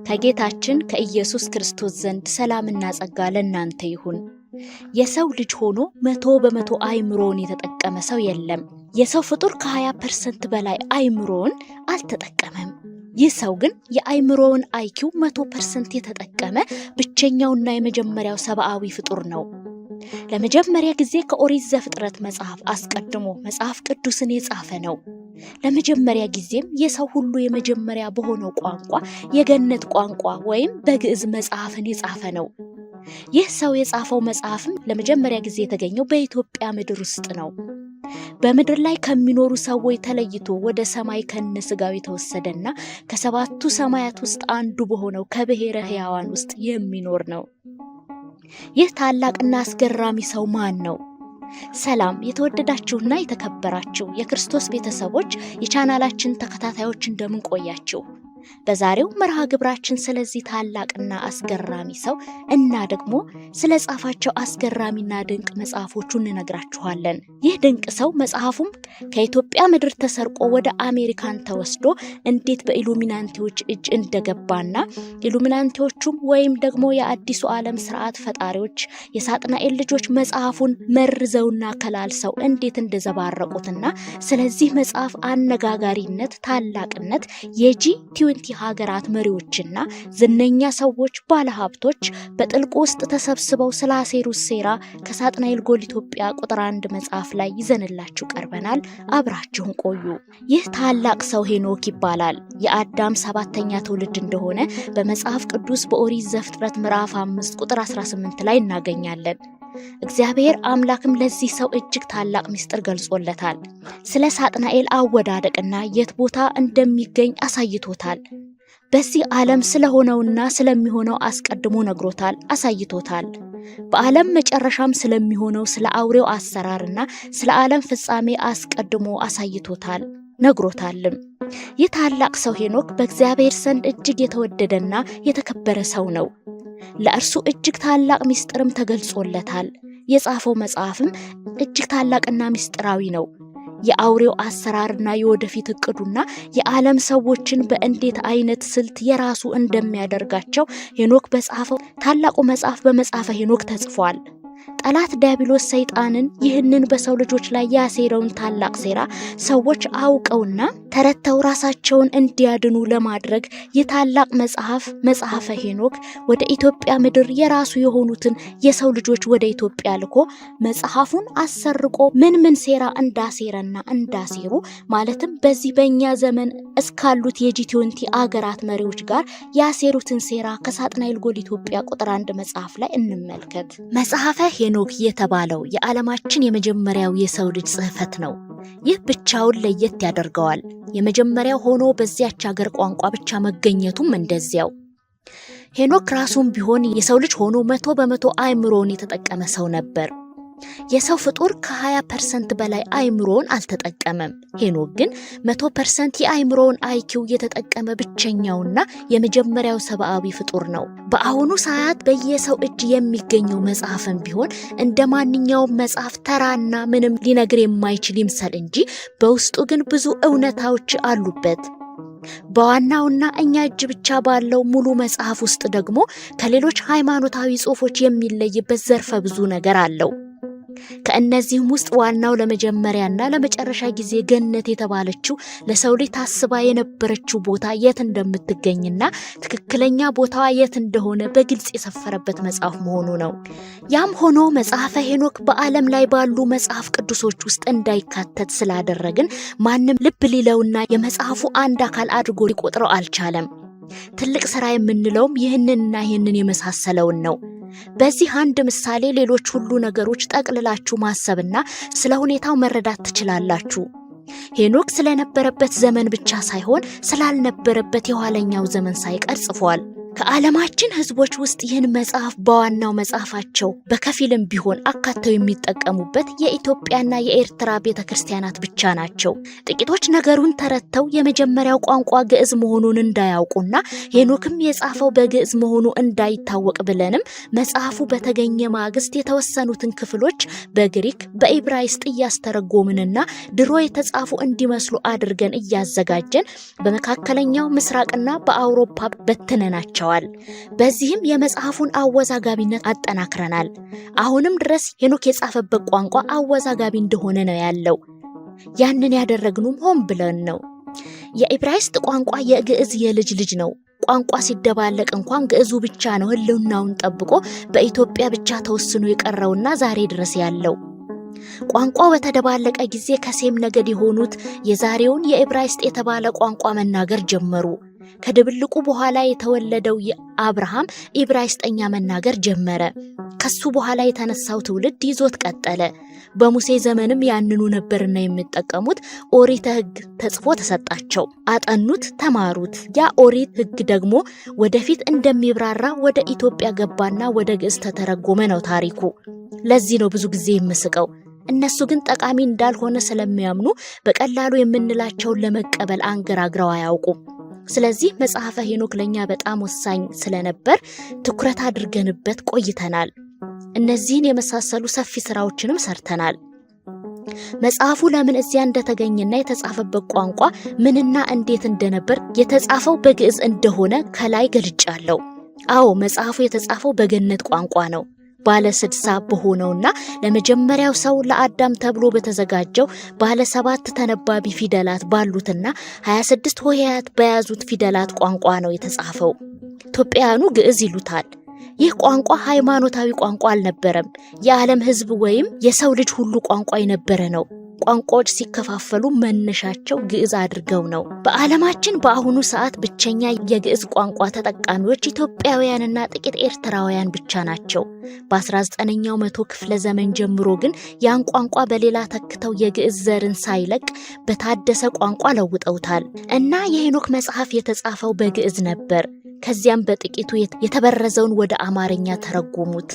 ከጌታችን ከኢየሱስ ክርስቶስ ዘንድ ሰላምና ጸጋ ለእናንተ ይሁን። የሰው ልጅ ሆኖ 100% አእምሮውን የተጠቀመ ሰው የለም። የሰው ፍጡር ከ20% በላይ አእምሮውን አልተጠቀመም። ይህ ሰው ግን የአእምሮውን አይኪው 100% የተጠቀመ ብቸኛውና የመጀመሪያው ሰብአዊ ፍጡር ነው። ለመጀመሪያ ጊዜ ከኦሪት ዘፍጥረት መጽሐፍ አስቀድሞ መጽሐፍ ቅዱስን የጻፈ ነው። ለመጀመሪያ ጊዜም የሰው ሁሉ የመጀመሪያ በሆነው ቋንቋ የገነት ቋንቋ ወይም በግዕዝ መጽሐፍን የጻፈ ነው። ይህ ሰው የጻፈው መጽሐፍም ለመጀመሪያ ጊዜ የተገኘው በኢትዮጵያ ምድር ውስጥ ነው። በምድር ላይ ከሚኖሩ ሰዎች ተለይቶ ወደ ሰማይ ከነስጋው የተወሰደና ከሰባቱ ሰማያት ውስጥ አንዱ በሆነው ከብሔረ ሕያዋን ውስጥ የሚኖር ነው። ይህ ታላቅና አስገራሚ ሰው ማን ነው? ሰላም የተወደዳችሁና የተከበራችሁ የክርስቶስ ቤተሰቦች የቻናላችን ተከታታዮች እንደምን ቆያችሁ? በዛሬው መርሃ ግብራችን ስለዚህ ታላቅና አስገራሚ ሰው እና ደግሞ ስለ ጻፋቸው አስገራሚና ድንቅ መጽሐፎቹ እንነግራችኋለን። ይህ ድንቅ ሰው መጽሐፉም ከኢትዮጵያ ምድር ተሰርቆ ወደ አሜሪካን ተወስዶ እንዴት በኢሉሚናንቲዎች እጅ እንደገባና ኢሉሚናንቲዎቹም ወይም ደግሞ የአዲሱ ዓለም ስርዓት ፈጣሪዎች የሳጥናኤል ልጆች መጽሐፉን መርዘውና ከላልሰው እንዴት እንደዘባረቁትና ስለዚህ መጽሐፍ አነጋጋሪነት ታላቅነት የጂ20 ሀገራት መሪዎችና ዝነኛ ሰዎች ባለሀብቶች በጥልቁ ውስጥ ተሰብስበው ስላሴሩት ሴራ ከሳጥናኤል ጎል ኢትዮጵያ ቁጥር 1 መጽሐፍ ላይ ይዘንላችሁ ቀርበናል። አብራችሁን ቆዩ። ይህ ታላቅ ሰው ሄኖክ ይባላል። የአዳም 7ኛ ትውልድ እንደሆነ በመጽሐፍ ቅዱስ በኦሪት ዘፍጥረት ምዕራፍ 5 ቁጥር 18 ላይ እናገኛለን። እግዚአብሔር አምላክም ለዚህ ሰው እጅግ ታላቅ ምስጢር ገልጾለታል። ስለ ሳጥናኤል አወዳደቅና የት ቦታ እንደሚገኝ አሳይቶታል። በዚህ ዓለም ስለሆነውና ስለሚሆነው አስቀድሞ ነግሮታል፣ አሳይቶታል። በዓለም መጨረሻም ስለሚሆነው ስለ አውሬው አሰራርና ስለ ዓለም ፍጻሜ አስቀድሞ አሳይቶታል፣ ነግሮታልም። ይህ ታላቅ ሰው ሄኖክ በእግዚአብሔር ዘንድ እጅግ የተወደደና የተከበረ ሰው ነው። ለእርሱ እጅግ ታላቅ ምስጢርም ተገልጾለታል። የጻፈው መጽሐፍም እጅግ ታላቅና ምስጢራዊ ነው። የአውሬው አሰራርና የወደፊት እቅዱና የዓለም ሰዎችን በእንዴት አይነት ስልት የራሱ እንደሚያደርጋቸው ሄኖክ በጻፈው ታላቁ መጽሐፍ በመጽሐፈ ሄኖክ ተጽፏል። ጠላት ዲያብሎስ ሰይጣንን ይህንን በሰው ልጆች ላይ ያሴረውን ታላቅ ሴራ ሰዎች አውቀውና ተረተው ራሳቸውን እንዲያድኑ ለማድረግ የታላቅ መጽሐፈ ሄኖክ ወደ ኢትዮጵያ ምድር የራሱ የሆኑትን የሰው ልጆች ወደ ኢትዮጵያ ልኮ መጽሐፉን አሰርቆ ምን ሴራ እንዳሴረና እንዳሴሩ ማለትም በዚህ በእኛ ዘመን እስካሉት የጂ20 አገራት መሪዎች ጋር ያሴሩትን ሴራ ከሳጥናኤል ጎል ኢትዮጵያ ቁጥር 1 መጽሐፍ ላይ እንመልከት። መጽሐፈ ሄኖክ የተባለው የዓለማችን የመጀመሪያው የሰው ልጅ ጽሕፈት ነው። ይህ ብቻውን ለየት ያደርገዋል። የመጀመሪያው ሆኖ በዚያች ሀገር ቋንቋ ብቻ መገኘቱም እንደዚያው። ሄኖክ ራሱም ቢሆን የሰው ልጅ ሆኖ 100% አእምሮውን የተጠቀመ ሰው ነበር። የሰው ፍጡር ከ20% በላይ አእምሮውን አልተጠቀመም። ሄኖክ ግን 100% የአእምሮውን አይኪው የተጠቀመ ብቸኛውና የመጀመሪያው ሰብአዊ ፍጡር ነው። በአሁኑ ሰዓት በየሰው እጅ የሚገኘው መጽሐፍም ቢሆን እንደ ማንኛውም መጽሐፍ ተራና ምንም ሊነግር የማይችል ይምሰል እንጂ በውስጡ ግን ብዙ እውነታዎች አሉበት። በዋናውና እኛ እጅ ብቻ ባለው ሙሉ መጽሐፍ ውስጥ ደግሞ ከሌሎች ሃይማኖታዊ ጽሑፎች የሚለይበት ዘርፈ ብዙ ነገር አለው። ከእነዚህም ውስጥ ዋናው ለመጀመሪያና ለመጨረሻ ጊዜ ገነት የተባለችው ለሰው ልጅ ታስባ የነበረችው ቦታ የት እንደምትገኝና ትክክለኛ ቦታዋ የት እንደሆነ በግልጽ የሰፈረበት መጽሐፍ መሆኑ ነው። ያም ሆኖ መጽሐፈ ሄኖክ በዓለም ላይ ባሉ መጽሐፍ ቅዱሶች ውስጥ እንዳይካተት ስላደረግን ማንም ልብ ሊለውና የመጽሐፉ አንድ አካል አድርጎ ሊቆጥረው አልቻለም። ትልቅ ሥራ የምንለውም ይህንን የመሳሰለውን ነው። በዚህ አንድ ምሳሌ ሌሎች ሁሉ ነገሮች ጠቅልላችሁ ማሰብና ስለ ሁኔታው መረዳት ትችላላችሁ። ሄኖክ ስለነበረበት ዘመን ብቻ ሳይሆን ስላልነበረበት የኋለኛው ዘመን ሳይቀር ጽፏል። ከዓለማችን ህዝቦች ውስጥ ይህን መጽሐፍ በዋናው መጽሐፋቸው በከፊልም ቢሆን አካተው የሚጠቀሙበት የኢትዮጵያና የኤርትራ ቤተክርስቲያናት ብቻ ናቸው። ጥቂቶች ነገሩን ተረድተው የመጀመሪያው ቋንቋ ግዕዝ መሆኑን እንዳያውቁና ሄኖክም የጻፈው በግዕዝ መሆኑ እንዳይታወቅ ብለንም መጽሐፉ በተገኘ ማግስት የተወሰኑትን ክፍሎች በግሪክ በኢብራይስጥ እያስተረጎምንና ድሮ የተጻፉ እንዲመስሉ አድርገን እያዘጋጀን በመካከለኛው ምስራቅና በአውሮፓ በትነናቸው። በዚህም የመጽሐፉን አወዛጋቢነት አጠናክረናል። አሁንም ድረስ ሄኖክ የጻፈበት ቋንቋ አወዛጋቢ እንደሆነ ነው ያለው። ያንን ያደረግነውም ሆን ብለን ነው። የኢብራይስጥ ቋንቋ የግዕዝ የልጅ ልጅ ነው። ቋንቋ ሲደባለቅ እንኳን ግዕዙ ብቻ ነው ህልውናውን ጠብቆ በኢትዮጵያ ብቻ ተወስኖ የቀረውና ዛሬ ድረስ ያለው። ቋንቋው በተደባለቀ ጊዜ ከሴም ነገድ የሆኑት የዛሬውን የኢብራይስጥ የተባለ ቋንቋ መናገር ጀመሩ። ከድብልቁ በኋላ የተወለደው አብርሃም ኢብራይስጥኛ መናገር ጀመረ። ከሱ በኋላ የተነሳው ትውልድ ይዞት ቀጠለ። በሙሴ ዘመንም ያንኑ ነበርና የሚጠቀሙት። ኦሪት ሕግ ተጽፎ ተሰጣቸው፣ አጠኑት፣ ተማሩት። ያ ኦሪት ሕግ ደግሞ ወደፊት እንደሚብራራ ወደ ኢትዮጵያ ገባና ወደ ግዕዝ ተተረጎመ ነው ታሪኩ። ለዚህ ነው ብዙ ጊዜ የምስቀው። እነሱ ግን ጠቃሚ እንዳልሆነ ስለሚያምኑ በቀላሉ የምንላቸውን ለመቀበል አንገራግረው አያውቁም። ስለዚህ መጽሐፈ ሄኖክ ለኛ በጣም ወሳኝ ስለነበር ትኩረት አድርገንበት ቆይተናል። እነዚህን የመሳሰሉ ሰፊ ስራዎችንም ሰርተናል። መጽሐፉ ለምን እዚያ እንደተገኘና የተጻፈበት ቋንቋ ምንና እንዴት እንደነበር የተጻፈው በግዕዝ እንደሆነ ከላይ ገልጫለሁ። አዎ መጽሐፉ የተጻፈው በገነት ቋንቋ ነው። ባለ 60 በሆነውና ለመጀመሪያው ሰው ለአዳም ተብሎ በተዘጋጀው ባለ 7 ተነባቢ ፊደላት ባሉትና 26 ሆሄያት በያዙት ፊደላት ቋንቋ ነው የተጻፈው። ኢትዮጵያውያኑ ግዕዝ ይሉታል። ይህ ቋንቋ ሃይማኖታዊ ቋንቋ አልነበረም። የዓለም ሕዝብ ወይም የሰው ልጅ ሁሉ ቋንቋ የነበረ ነው። ቋንቋዎች ሲከፋፈሉ መነሻቸው ግዕዝ አድርገው ነው። በዓለማችን በአሁኑ ሰዓት ብቸኛ የግዕዝ ቋንቋ ተጠቃሚዎች ኢትዮጵያውያንና ጥቂት ኤርትራውያን ብቻ ናቸው። በ19ኛው መቶ ክፍለ ዘመን ጀምሮ ግን ያን ቋንቋ በሌላ ተክተው የግዕዝ ዘርን ሳይለቅ በታደሰ ቋንቋ ለውጠውታል እና የሄኖክ መጽሐፍ የተጻፈው በግዕዝ ነበር። ከዚያም በጥቂቱ የተበረዘውን ወደ አማርኛ ተረጎሙት።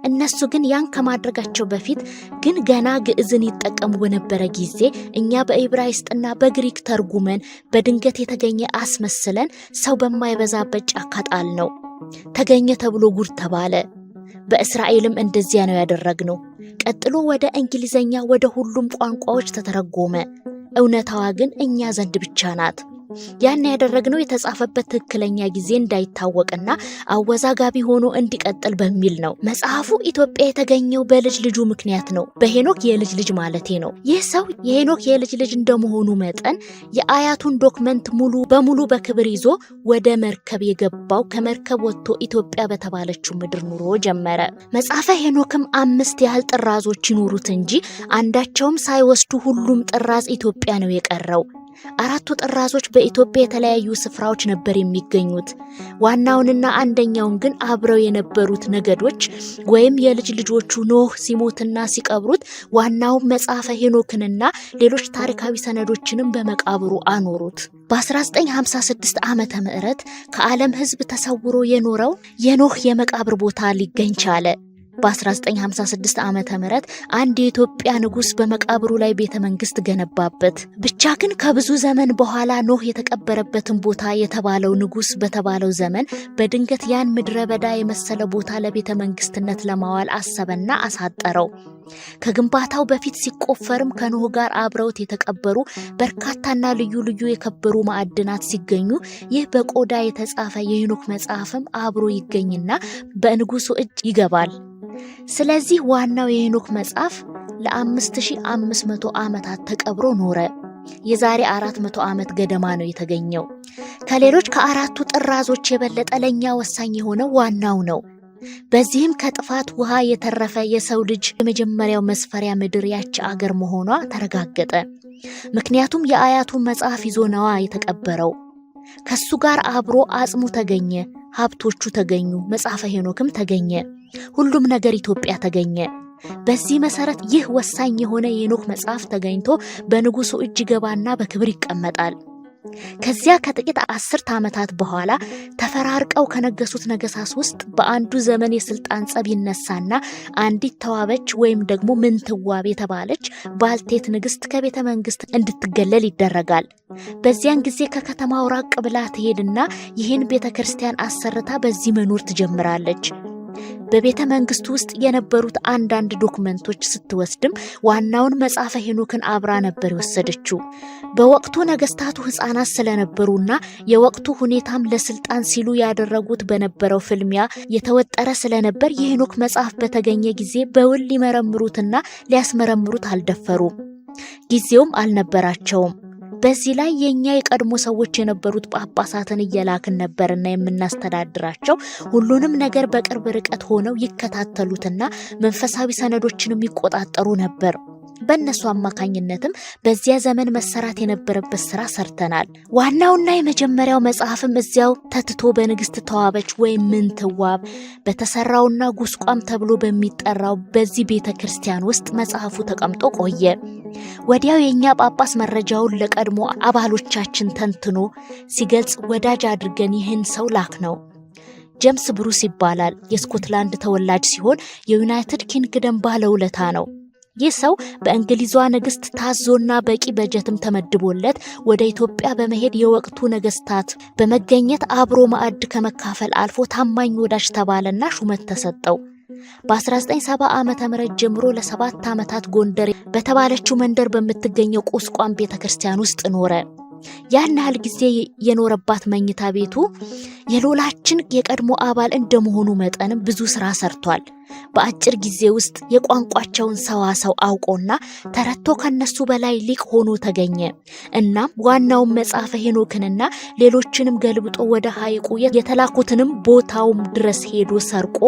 እነሱ ግን ያን ከማድረጋቸው በፊት ግን ገና ግዕዝን ይጠቀሙ በነበረ ጊዜ እኛ በኢብራይስጥና በግሪክ ተርጉመን በድንገት የተገኘ አስመስለን ሰው በማይበዛበት ጫካ ጣል ነው። ተገኘ ተብሎ ጉድ ተባለ። በእስራኤልም እንደዚያ ነው ያደረግነው። ቀጥሎ ወደ እንግሊዘኛ ወደ ሁሉም ቋንቋዎች ተተረጎመ። እውነታዋ ግን እኛ ዘንድ ብቻ ናት። ያን ያደረግነው የተጻፈበት ትክክለኛ ጊዜ እንዳይታወቅና አወዛጋቢ ሆኖ እንዲቀጥል በሚል ነው። መጽሐፉ ኢትዮጵያ የተገኘው በልጅ ልጁ ምክንያት ነው። በሄኖክ የልጅ ልጅ ማለቴ ነው። ይህ ሰው የሄኖክ የልጅ ልጅ እንደመሆኑ መጠን የአያቱን ዶክመንት ሙሉ በሙሉ በክብር ይዞ ወደ መርከብ የገባው ከመርከብ ወጥቶ ኢትዮጵያ በተባለችው ምድር ኑሮ ጀመረ። መጽሐፈ ሄኖክም 5 ያህል ጥራዞች ይኖሩት እንጂ አንዳቸውም ሳይወስዱ ሁሉም ጥራዝ ኢትዮጵያ ነው የቀረው። 4 ጥራዞች በኢትዮጵያ የተለያዩ ስፍራዎች ነበር የሚገኙት። ዋናውንና አንደኛውን ግን አብረው የነበሩት ነገዶች ወይም የልጅ ልጆቹ ኖህ ሲሞትና ሲቀብሩት ዋናው መጽሐፈ ሄኖክንና ሌሎች ታሪካዊ ሰነዶችንም በመቃብሩ አኖሩት። በ1956 ዓመተ ምህረት ከዓለም ሕዝብ ተሰውሮ የኖረው የኖህ የመቃብር ቦታ ሊገኝ ቻለ። በ1956 ዓመተ ምህረት አንድ የኢትዮጵያ ንጉስ በመቃብሩ ላይ ቤተ መንግስት ገነባበት። ብቻ ግን ከብዙ ዘመን በኋላ ኖህ የተቀበረበትን ቦታ የተባለው ንጉስ በተባለው ዘመን በድንገት ያን ምድረ በዳ የመሰለ ቦታ ለቤተ መንግስትነት ለማዋል አሰበና አሳጠረው። ከግንባታው በፊት ሲቆፈርም ከኖህ ጋር አብረውት የተቀበሩ በርካታና ልዩ ልዩ የከበሩ ማዕድናት ሲገኙ ይህ በቆዳ የተጻፈ የሄኖክ መጽሐፍም አብሮ ይገኝና በንጉሱ እጅ ይገባል። ስለዚህ ዋናው የሄኖክ መጽሐፍ ለ5500 ዓመታት ተቀብሮ ኖረ። የዛሬ 400 ዓመት ገደማ ነው የተገኘው። ከሌሎች ከ4ቱ ጥራዞች የበለጠ ለኛ ወሳኝ የሆነው ዋናው ነው። በዚህም ከጥፋት ውሃ የተረፈ የሰው ልጅ የመጀመሪያው መስፈሪያ ምድር ያች አገር መሆኗ ተረጋገጠ። ምክንያቱም የአያቱ መጽሐፍ ይዞ ነዋ የተቀበረው። ከሱ ጋር አብሮ አጽሙ ተገኘ፣ ሀብቶቹ ተገኙ፣ መጽሐፈ ሄኖክም ተገኘ። ሁሉም ነገር ኢትዮጵያ ተገኘ። በዚህ መሰረት ይህ ወሳኝ የሆነ የሄኖክ መጽሐፍ ተገኝቶ በንጉሱ እጅ ገባና በክብር ይቀመጣል። ከዚያ ከጥቂት 10 ዓመታት በኋላ ተፈራርቀው ከነገሱት ነገሳስ ውስጥ በአንዱ ዘመን የስልጣን ጸብ ይነሳና አንዲት ተዋበች ወይም ደግሞ ምንትዋብ የተባለች ባልቴት ንግስት ከቤተ መንግስት እንድትገለል ይደረጋል። በዚያን ጊዜ ከከተማው ራቅ ብላ ትሄድና ይህን ቤተክርስቲያን አሰርታ በዚህ መኖር ትጀምራለች። በቤተ መንግስቱ ውስጥ የነበሩት አንዳንድ ዶክመንቶች ስትወስድም ዋናውን መጽሐፈ ሄኖክን አብራ ነበር የወሰደችው። በወቅቱ ነገስታቱ ህፃናት ስለነበሩና የወቅቱ ሁኔታም ለስልጣን ሲሉ ያደረጉት በነበረው ፍልሚያ የተወጠረ ስለነበር የሄኖክ መጽሐፍ በተገኘ ጊዜ በውል ሊመረምሩትና ሊያስመረምሩት አልደፈሩም። ጊዜውም አልነበራቸውም። በዚህ ላይ የኛ የቀድሞ ሰዎች የነበሩት ጳጳሳትን እየላክን ነበርና የምናስተዳድራቸው ሁሉንም ነገር በቅርብ ርቀት ሆነው ይከታተሉትና መንፈሳዊ ሰነዶችንም ይቆጣጠሩ ነበር። በእነሱ አማካኝነትም በዚያ ዘመን መሰራት የነበረበት ስራ ሰርተናል። ዋናውና የመጀመሪያው መጽሐፍም እዚያው ተትቶ በንግስት ተዋበች ወይም ምንትዋብ በተሰራውና ጉስቋም ተብሎ በሚጠራው በዚህ ቤተክርስቲያን ውስጥ መጽሐፉ ተቀምጦ ቆየ። ወዲያው የኛ ጳጳስ መረጃውን ለቀድሞ አባሎቻችን ተንትኖ ሲገልጽ ወዳጅ አድርገን ይህን ሰው ላክ ነው። ጄምስ ብሩስ ይባላል። የስኮትላንድ ተወላጅ ሲሆን የዩናይትድ ኪንግደም ባለውለታ ነው። ይህ ሰው በእንግሊዟ ንግስት ታዞና በቂ በጀትም ተመድቦለት ወደ ኢትዮጵያ በመሄድ የወቅቱ ነገስታት በመገኘት አብሮ ማዕድ ከመካፈል አልፎ ታማኝ ወዳጅ ተባለና ሹመት ተሰጠው። በ1970 ዓመተ ምህረት ጀምሮ ለ7 ዓመታት ጎንደር በተባለችው መንደር በምትገኘው ቁስቋም ቤተክርስቲያን ውስጥ ኖረ። ያን ያህል ጊዜ የኖረባት መኝታ ቤቱ የሎላችን የቀድሞ አባል እንደመሆኑ መጠንም ብዙ ስራ ሰርቷል። በአጭር ጊዜ ውስጥ የቋንቋቸውን ሰዋሰው አውቆና ተረቶ ከነሱ በላይ ሊቅ ሆኖ ተገኘ። እናም ዋናውን መጽሐፈ ሄኖክንና ሌሎችንም ገልብጦ ወደ ሐይቁ የተላኩትንም ቦታውም ድረስ ሄዶ ሰርቆ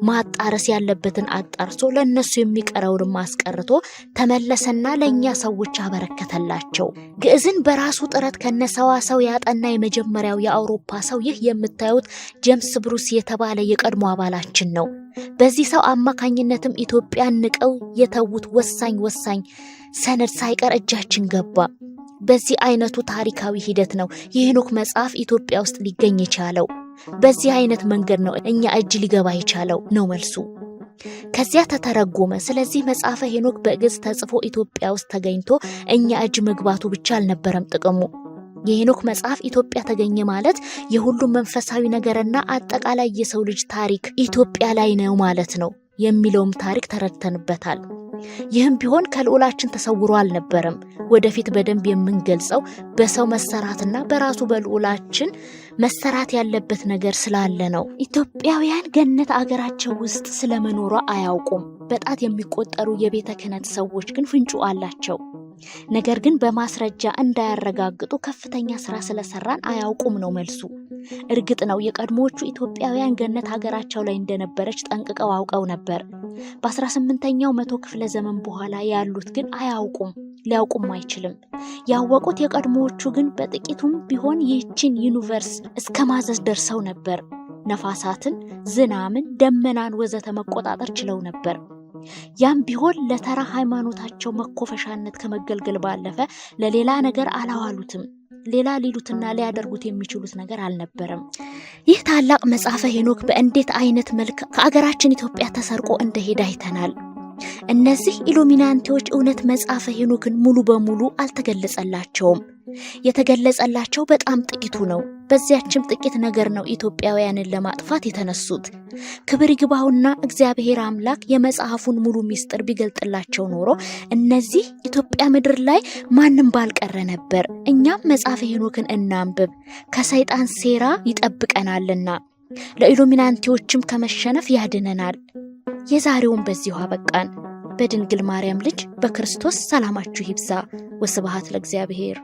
ማጣረስ ያለበትን አጣርሶ ለነሱ የሚቀረውን ማስቀርቶ ተመለሰና ለኛ ሰዎች አበረከተላቸው። ግዕዝን በራሱ ጥረት ከነሰዋሰው ያጠና የመጀመሪያው የአውሮፓ ሰው ይህ የምታዩት ጄምስ ብሩስ የተባለ የቀድሞ አባላችን ነው። በዚህ ሰው አማካኝነትም ኢትዮጵያን ንቀው የተውት ወሳኝ ሰነድ ሳይቀር እጃችን ገባ። በዚህ አይነቱ ታሪካዊ ሂደት ነው የሄኖክ መጽሐፍ ኢትዮጵያ ውስጥ ሊገኝ የቻለው። በዚህ አይነት መንገድ ነው እኛ እጅ ሊገባ የቻለው ነው መልሱ። ከዚያ ተተረጎመ። ስለዚህ መጽሐፈ ሄኖክ በግዕዝ ተጽፎ ኢትዮጵያ ውስጥ ተገኝቶ እኛ እጅ መግባቱ ብቻ አልነበረም ጥቅሙ። የሄኖክ መጽሐፍ ኢትዮጵያ ተገኘ ማለት የሁሉም መንፈሳዊ ነገርና አጠቃላይ የሰው ልጅ ታሪክ ኢትዮጵያ ላይ ነው ማለት ነው የሚለውም ታሪክ ተረድተንበታል። ይህም ቢሆን ከልዑላችን ተሰውሮ አልነበረም። ወደፊት በደንብ የምንገልጸው በሰው መሰራትና በራሱ በልዑላችን መሰራት ያለበት ነገር ስላለ ነው። ኢትዮጵያውያን ገነት አገራቸው ውስጥ ስለመኖሯ አያውቁም። በጣት የሚቆጠሩ የቤተ ክህነት ሰዎች ግን ፍንጩ አላቸው። ነገር ግን በማስረጃ እንዳያረጋግጡ ከፍተኛ ስራ ስለሰራን አያውቁም ነው መልሱ። እርግጥ ነው የቀድሞዎቹ ኢትዮጵያውያን ገነት ሀገራቸው ላይ እንደነበረች ጠንቅቀው አውቀው ነበር። በ18ኛው መቶ ክፍለ ዘመን በኋላ ያሉት ግን አያውቁም፣ ሊያውቁም አይችልም። ያወቁት የቀድሞዎቹ ግን በጥቂቱም ቢሆን ይህችን ዩኒቨርስ እስከ ማዘዝ ደርሰው ነበር። ነፋሳትን፣ ዝናምን፣ ደመናን ወዘተ መቆጣጠር ችለው ነበር። ያም ቢሆን ለተራ ሃይማኖታቸው መኮፈሻነት ከመገልገል ባለፈ ለሌላ ነገር አላዋሉትም። ሌላ ሊሉትና ሊያደርጉት የሚችሉት ነገር አልነበረም። ይህ ታላቅ መጽሐፈ ሄኖክ በእንዴት አይነት መልክ ከአገራችን ኢትዮጵያ ተሰርቆ እንደሄደ አይተናል። እነዚህ ኢሉሚናንቲዎች እውነት መጽሐፈ ሄኖክን ሙሉ በሙሉ አልተገለጸላቸውም። የተገለጸላቸው በጣም ጥቂቱ ነው። በዚያችም ጥቂት ነገር ነው ኢትዮጵያውያንን ለማጥፋት የተነሱት። ክብር ይግባውና እግዚአብሔር አምላክ የመጽሐፉን ሙሉ ሚስጥር ቢገልጥላቸው ኖሮ እነዚህ ኢትዮጵያ ምድር ላይ ማንም ባልቀረ ነበር። እኛም መጽሐፈ ሄኖክን እናንብብ፣ ከሰይጣን ሴራ ይጠብቀናልና ለኢሉሚናንቲዎችም ከመሸነፍ ያድነናል። የዛሬውን በዚሁ አበቃን። በድንግል ማርያም ልጅ በክርስቶስ ሰላማችሁ ይብዛ። ወስብሐት ለእግዚአብሔር።